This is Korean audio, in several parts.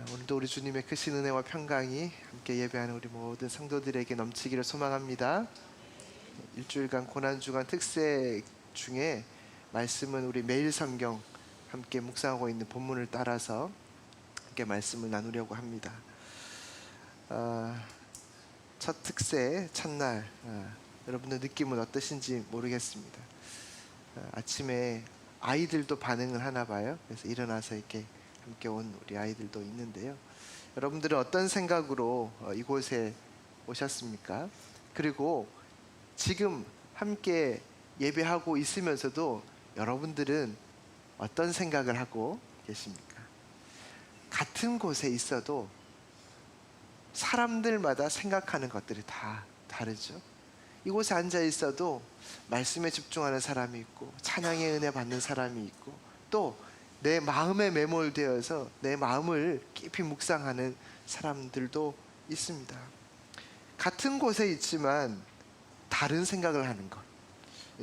오늘도 우리 주님의 크신 은혜와 평강이 함께 예배하는 우리 모든 성도들에게 넘치기를 소망합니다. 일주일간 고난주간 특색 중에 말씀은 우리 매일 성경 함께 묵상하고 있는 본문을 따라서 함께 말씀을 나누려고 합니다. 첫 특세 첫날 여러분들 느낌은 어떠신지 모르겠습니다. 아침에 아이들도 반응을 하나 봐요. 그래서 일어나서 이렇게 함께 온 우리 아이들도 있는데요. 여러분들은 어떤 생각으로 이곳에 오셨습니까? 그리고 지금 함께 예배하고 있으면서도 여러분들은 어떤 생각을 하고 계십니까? 같은 곳에 있어도 사람들마다 생각하는 것들이 다 다르죠. 이곳에 앉아 있어도 말씀에 집중하는 사람이 있고 찬양의 은혜 받는 사람이 있고 또 내 마음에 매몰되어서 내 마음을 깊이 묵상하는 사람들도 있습니다. 같은 곳에 있지만 다른 생각을 하는 것,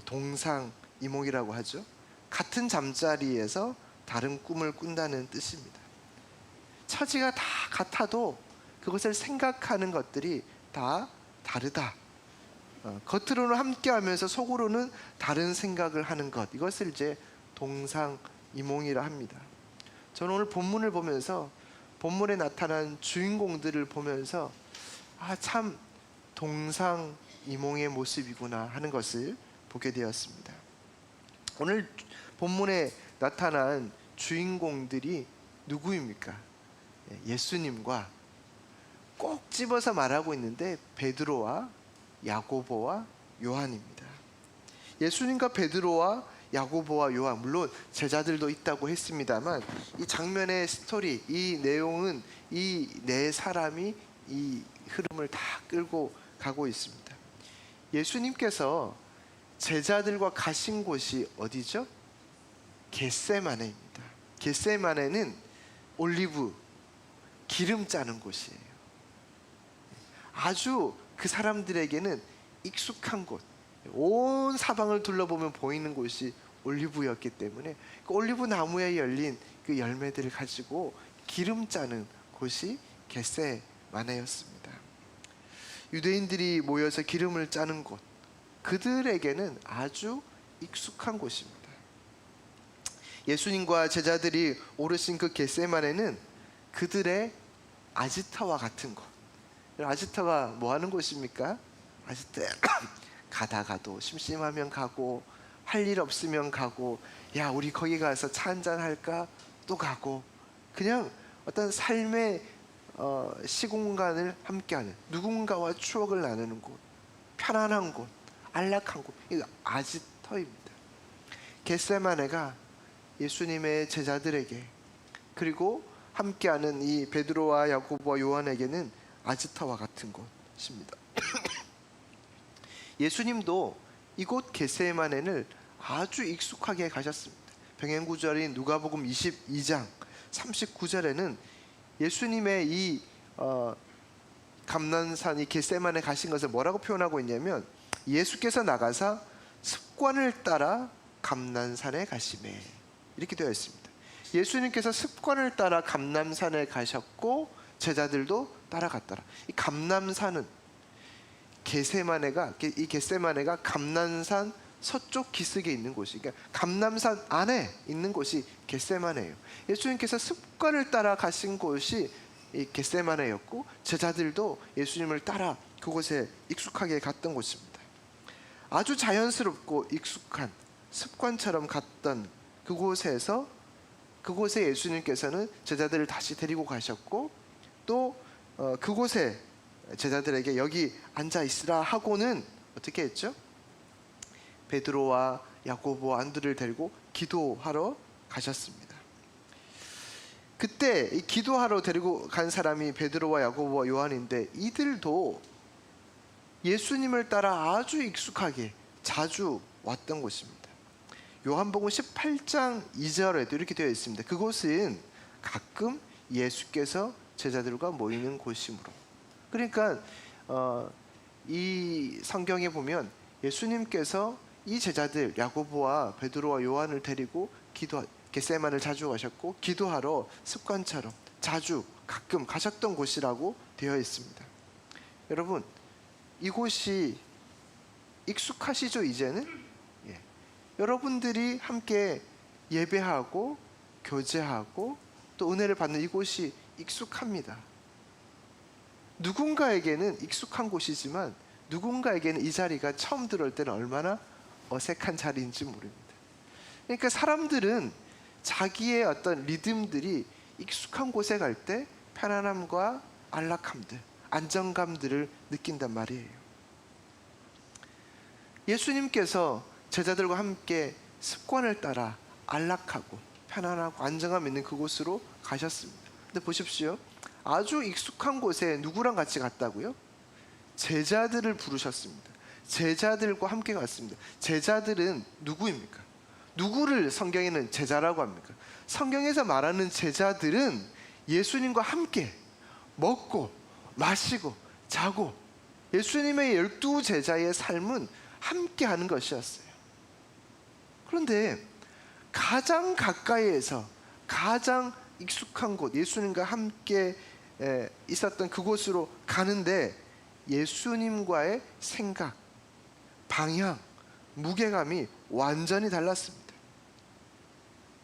동상이몽이라고 하죠. 같은 잠자리에서 다른 꿈을 꾼다는 뜻입니다. 처지가 다 같아도 그것을 생각하는 것들이 다 다르다. 겉으로는 함께하면서 속으로는 다른 생각을 하는 것, 이것을 이제 동상이몽이라 합니다. 저는 오늘 본문을 보면서 본문에 나타난 주인공들을 보면서 참 동상이몽의 모습이구나 하는 것을 보게 되었습니다. 오늘 본문에 나타난 주인공들이 누구입니까? 예수님과 꼭 집어서 말하고 있는데 베드로와 야고보와 요한입니다. 예수님과 베드로와 야고보와 요한, 물론 제자들도 있다고 했습니다만 이 장면의 스토리, 이 내용은 이 네 사람이 이 흐름을 다 끌고 가고 있습니다. 예수님께서 제자들과 가신 곳이 어디죠? 겟세마네입니다. 겟세마네는 올리브 기름 짜는 곳이에요. 아주 그 사람들에게는 익숙한 곳, 온 사방을 둘러보면 보이는 곳이 올리브였기 때문에 그 올리브 나무에 열린 그 열매들을 가지고 기름 짜는 곳이 겟세마네였습니다. 유대인들이 모여서 기름을 짜는 곳, 그들에게는 아주 익숙한 곳입니다. 예수님과 제자들이 오르신 그 겟세마네는 그들의 아지터와 같은 곳. 아지터가 뭐 하는 곳입니까? 아지터 가다가도 심심하면 가고 할 일 없으면 가고 야 우리 거기 가서 차 한잔 할까? 또 가고 그냥 어떤 삶의 시공간을 함께하는 누군가와 추억을 나누는 곳, 편안한 곳, 안락한 곳, 이거 아지터입니다. 겟세마네가 예수님의 제자들에게 그리고 함께하는 이 베드로와 야고보와 요한에게는 아지터와 같은 곳입니다. 예수님도 이곳 겟세마네를 아주 익숙하게 가셨습니다. 병행구절인 누가복음 22장 39절에는 예수님의 이 감난산 이 겟세마네 가신 것을 뭐라고 표현하고 있냐면 예수께서 나가사 습관을 따라 감난산에 가시매 이렇게 되어 있습니다. 예수님께서 습관을 따라 감람산에 가셨고 제자들도 따라갔더라. 이 감람산은 이 겟세마네가 감난산 서쪽 기슭에 있는 곳이, 그러니까 감람산 안에 있는 곳이 겟세마네예요. 예수님께서 습관을 따라 가신 곳이 이 겟세마네였고 제자들도 예수님을 따라 그곳에 익숙하게 갔던 곳입니다. 아주 자연스럽고 익숙한 습관처럼 갔던 그곳에 예수님께서는 제자들을 다시 데리고 가셨고 또 그곳에 제자들에게 여기 앉아 있으라 하고는 어떻게 했죠? 베드로와 야고보 안드를 데리고 기도하러 가셨습니다. 그때 이 기도하러 데리고 간 사람이 베드로와 야고보와 요한인데 이들도 예수님을 따라 아주 익숙하게 자주 왔던 곳입니다. 요한복음 18장 2절에도 이렇게 되어 있습니다. 그곳은 가끔 예수께서 제자들과 모이는 곳이므로. 그러니까 이 성경에 보면 예수님께서 이 제자들 야고보와 베드로와 요한을 데리고 겟세마네를 자주 가셨고 기도하러 습관처럼 자주 가끔 가셨던 곳이라고 되어 있습니다. 여러분, 이곳이 익숙하시죠? 이제는 여러분들이 함께 예배하고 교제하고 또 은혜를 받는 이곳이 익숙합니다. 누군가에게는 익숙한 곳이지만 누군가에게는 이 자리가 처음 들어올 때는 얼마나 어색한 자리인지 모릅니다. 그러니까 사람들은 자기의 어떤 리듬들이 익숙한 곳에 갈 때 편안함과 안락함들, 안정감들을 느낀단 말이에요. 예수님께서 제자들과 함께 습관을 따라 안락하고 편안하고 안정감 있는 그곳으로 가셨습니다. 근데 보십시오. 아주 익숙한 곳에 누구랑 같이 갔다고요? 제자들을 부르셨습니다. 제자들과 함께 갔습니다. 제자들은 누구입니까? 누구를 성경에는 제자라고 합니까? 성경에서 말하는 제자들은 예수님과 함께 먹고 마시고 자고, 예수님의 12제자의 삶은 함께 하는 것이었어요. 그런데 가장 가까이에서 가장 익숙한 곳, 예수님과 함께 있었던 그곳으로 가는데 예수님과의 생각, 방향, 무게감이 완전히 달랐습니다.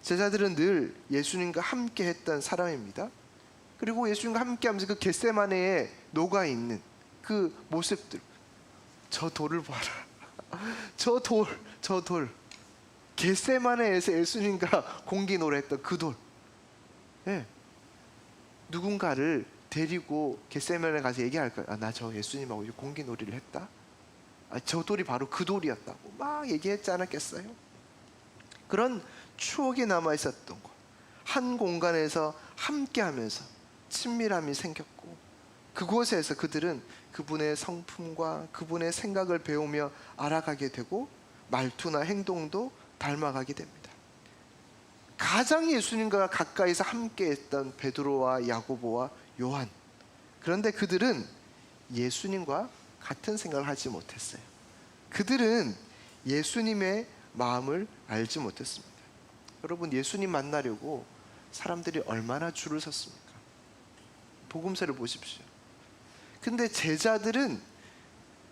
제자들은 늘 예수님과 함께 했던 사람입니다. 그리고 예수님과 함께 하면서 그 겟세마네에 녹아있는 그 모습들, 저 돌을 봐라. 저 돌. 겟세마네에서 예수님과 공기놀이했던 그 돌. 누군가를 데리고 겟세마네 가서 얘기할까요? 나 저 예수님하고 공기놀이를 했다. 저 돌이 바로 그 돌이었다고 막 얘기했지 않았겠어요? 그런 추억이 남아 있었던 곳, 한 공간에서 함께하면서 친밀함이 생겼고, 그곳에서 그들은 그분의 성품과 그분의 생각을 배우며 알아가게 되고 말투나 행동도 닮아가게 됩니다. 가장 예수님과 가까이서 함께했던 베드로와 야고보와 요한, 그런데 그들은 예수님과 같은 생각을 하지 못했어요. 그들은 예수님의 마음을 알지 못했습니다. 여러분, 예수님 만나려고 사람들이 얼마나 줄을 섰습니까? 복음서를 보십시오. 근데 제자들은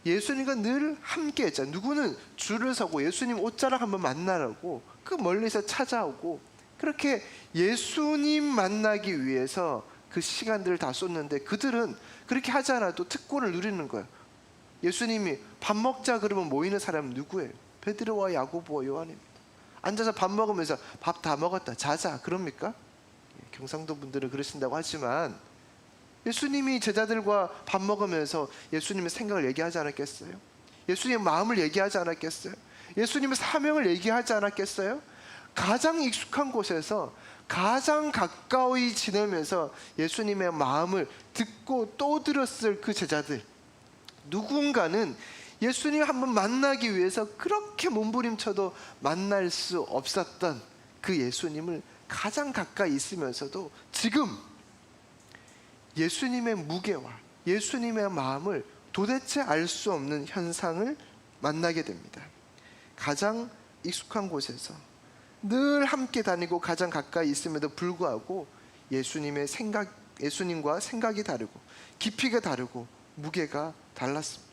예수님과 늘 함께 했잖아요. 누구는 줄을 서고 예수님 옷자락 한번 만나라고 그 멀리서 찾아오고, 그렇게 예수님 만나기 위해서 그 시간들을 다 쏟는데 그들은 그렇게 하지 않아도 특권을 누리는 거예요. 예수님이 밥 먹자 그러면 모이는 사람은 누구예요? 베드로와 야고보와 요한입니다. 앉아서 밥 먹으면서 밥 다 먹었다 자자 그럽니까? 경상도 분들은 그러신다고 하지만 예수님이 제자들과 밥 먹으면서 예수님의 생각을 얘기하지 않았겠어요? 예수님의 마음을 얘기하지 않았겠어요? 예수님의 사명을 얘기하지 않았겠어요? 가장 익숙한 곳에서 가장 가까이 지내면서 예수님의 마음을 듣고 또 들었을 그 제자들, 누군가는 예수님 한번 만나기 위해서 그렇게 몸부림쳐도 만날 수 없었던 그 예수님을 가장 가까이 있으면서도 지금 예수님의 무게와 예수님의 마음을 도대체 알 수 없는 현상을 만나게 됩니다. 가장 익숙한 곳에서 늘 함께 다니고 가장 가까이 있음에도 불구하고 예수님과 생각이 다르고 깊이가 다르고 무게가 달랐습니다.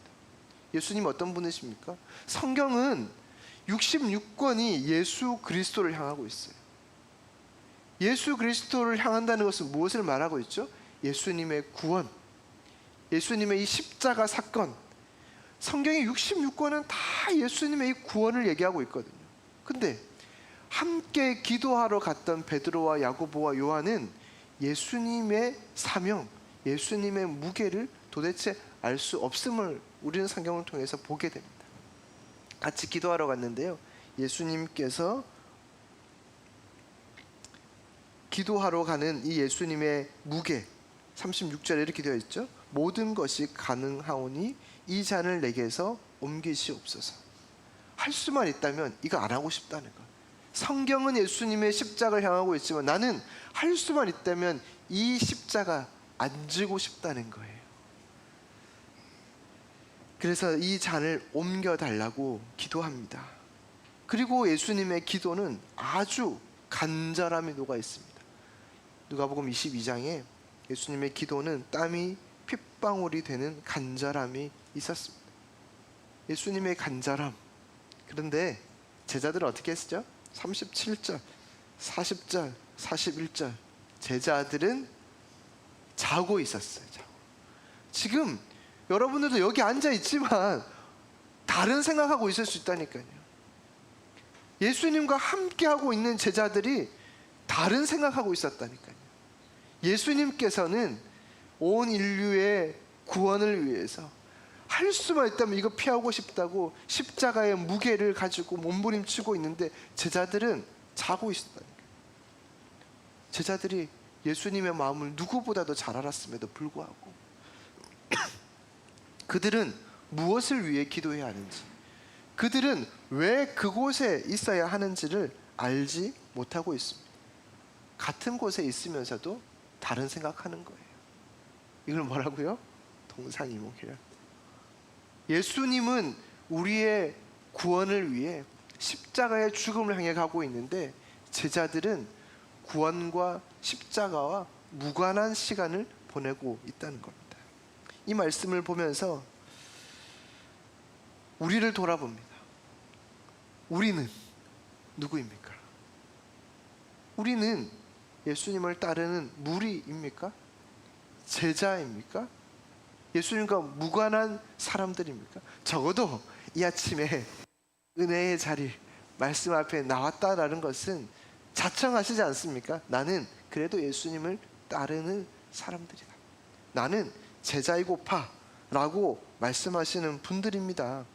예수님 어떤 분이십니까? 성경은 66권이 예수 그리스도를 향하고 있어요. 예수 그리스도를 향한다는 것은 무엇을 말하고 있죠? 예수님의 구원, 예수님의 이 십자가 사건. 성경의 66권은 다 예수님의 이 구원을 얘기하고 있거든요. 근데 함께 기도하러 갔던 베드로와 야고보와 요한은 예수님의 사명, 예수님의 무게를 도대체 알 수 없음을 우리는 성경을 통해서 보게 됩니다. 같이 기도하러 갔는데요, 예수님께서 기도하러 가는 이 예수님의 무게, 36절에 이렇게 되어 있죠. 모든 것이 가능하오니 이 잔을 내게서 옮기시옵소서. 할 수만 있다면 이거 안 하고 싶다는 것. 성경은 예수님의 십자가를 향하고 있지만 나는 할 수만 있다면 이 십자가 안 지고 싶다는 거예요. 그래서 이 잔을 옮겨달라고 기도합니다. 그리고 예수님의 기도는 아주 간절함이 녹아 있습니다. 누가복음 22장에 예수님의 기도는 땀이 핏방울이 되는 간절함이 있었습니다. 예수님의 간절함. 그런데 제자들은 어떻게 했죠? 37절, 40절, 41절 제자들은 자고 있었어요. 자고. 지금 여러분들도 여기 앉아 있지만 다른 생각하고 있을 수 있다니까요. 예수님과 함께하고 있는 제자들이 다른 생각하고 있었다니까요. 예수님께서는 온 인류의 구원을 위해서 할 수만 있다면 이거 피하고 싶다고 십자가의 무게를 가지고 몸부림치고 있는데 제자들은 자고 있었다니까요. 제자들이 예수님의 마음을 누구보다도 잘 알았음에도 불구하고 그들은 무엇을 위해 기도해야 하는지, 그들은 왜 그곳에 있어야 하는지를 알지 못하고 있습니다. 같은 곳에 있으면서도 다른 생각하는 거예요. 이걸 뭐라고요? 동상이몽이라. 예수님은 우리의 구원을 위해 십자가의 죽음을 향해 가고 있는데 제자들은 구원과 십자가와 무관한 시간을 보내고 있다는 겁니다. 이 말씀을 보면서 우리를 돌아봅니다. 우리는 누구입니까? 우리는 예수님을 따르는 무리입니까? 제자입니까? 예수님과 무관한 사람들입니까? 적어도 이 아침에 은혜의 자리, 말씀 앞에 나왔다라는 것은 자청하시지 않습니까? 나는 그래도 예수님을 따르는 사람들이다. 나는 제자이고파 라고 말씀하시는 분들입니다.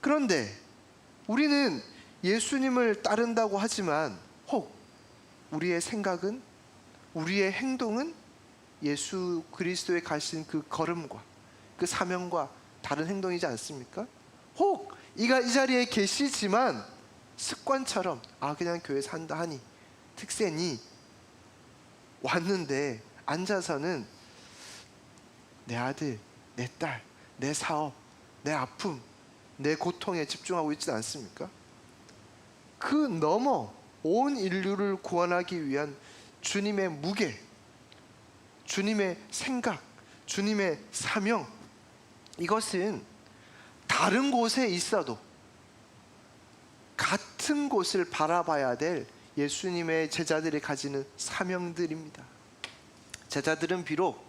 그런데 우리는 예수님을 따른다고 하지만 혹 우리의 생각은, 우리의 행동은 예수 그리스도에 가신 그 걸음과 그 사명과 다른 행동이지 않습니까? 혹 이 자리에 계시지만 습관처럼 그냥 교회에서 한다 하니 특세니 왔는데 앉아서는 내 아들, 내 딸, 내 사업, 내 아픔, 내 고통에 집중하고 있지 않습니까? 그 너머 온 인류를 구원하기 위한 주님의 무게, 주님의 생각, 주님의 사명, 이것은 다른 곳에 있어도 같은 곳을 바라봐야 될 예수님의 제자들이 가지는 사명들입니다. 제자들은 비록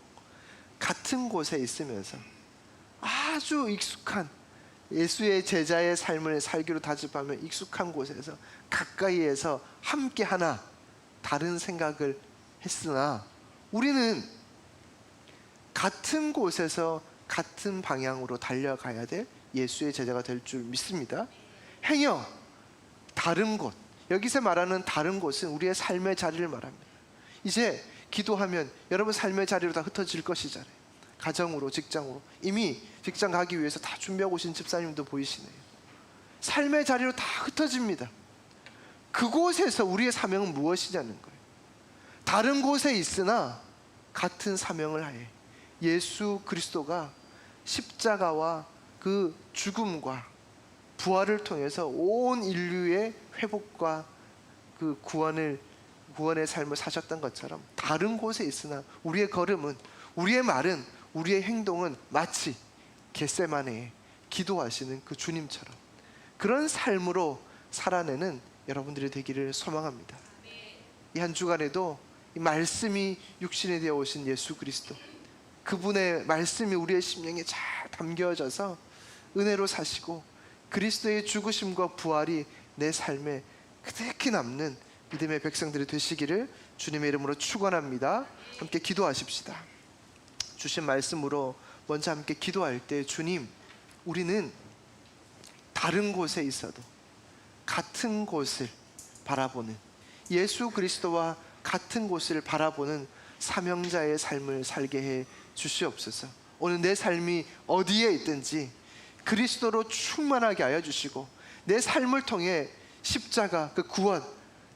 같은 곳에 있으면서 아주 익숙한 예수의 제자의 삶을 살기로 다짐하며 익숙한 곳에서 가까이에서 함께 하나 다른 생각을 했으나 우리는 같은 곳에서 같은 방향으로 달려가야 될 예수의 제자가 될 줄 믿습니다. 행여 다른 곳, 여기서 말하는 다른 곳은 우리의 삶의 자리를 말합니다. 이제 기도하면 여러분 삶의 자리로 다 흩어질 것이잖아요. 가정으로, 직장으로. 이미 직장 가기 위해서 다 준비하고 오신 집사님도 보이시네요. 삶의 자리로 다 흩어집니다. 그곳에서 우리의 사명은 무엇이냐는 거예요. 다른 곳에 있으나 같은 사명을 하에 예수 그리스도가 십자가와 그 죽음과 부활을 통해서 온 인류의 회복과 그 구원의 삶을 사셨던 것처럼 다른 곳에 있으나 우리의 걸음은, 우리의 말은, 우리의 행동은 마치 겟세마네에 기도하시는 그 주님처럼 그런 삶으로 살아내는 여러분들이 되기를 소망합니다. 이 한 주간에도 이 말씀이 육신이 되어 오신 예수 그리스도, 그분의 말씀이 우리의 심령에 잘 담겨져서 은혜로 사시고 그리스도의 죽으심과 부활이 내 삶에 그득히 남는 믿음의 백성들이 되시기를 주님의 이름으로 축원합니다. 함께 기도하십시다. 주신 말씀으로 먼저 함께 기도할 때 주님, 우리는 다른 곳에 있어도 같은 곳을 바라보는 예수 그리스도와 같은 곳을 바라보는 사명자의 삶을 살게 해 주시옵소서. 오늘 내 삶이 어디에 있든지 그리스도로 충만하게 하여 주시고 내 삶을 통해 십자가, 그 구원,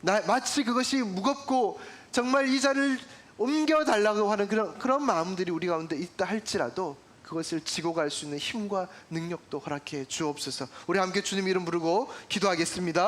마치 그것이 무겁고 정말 이 자를 옮겨달라고 하는 그런 마음들이 우리 가운데 있다 할지라도 그것을 지고 갈 수 있는 힘과 능력도 허락해 주옵소서. 우리 함께 주님 이름 부르고 기도하겠습니다.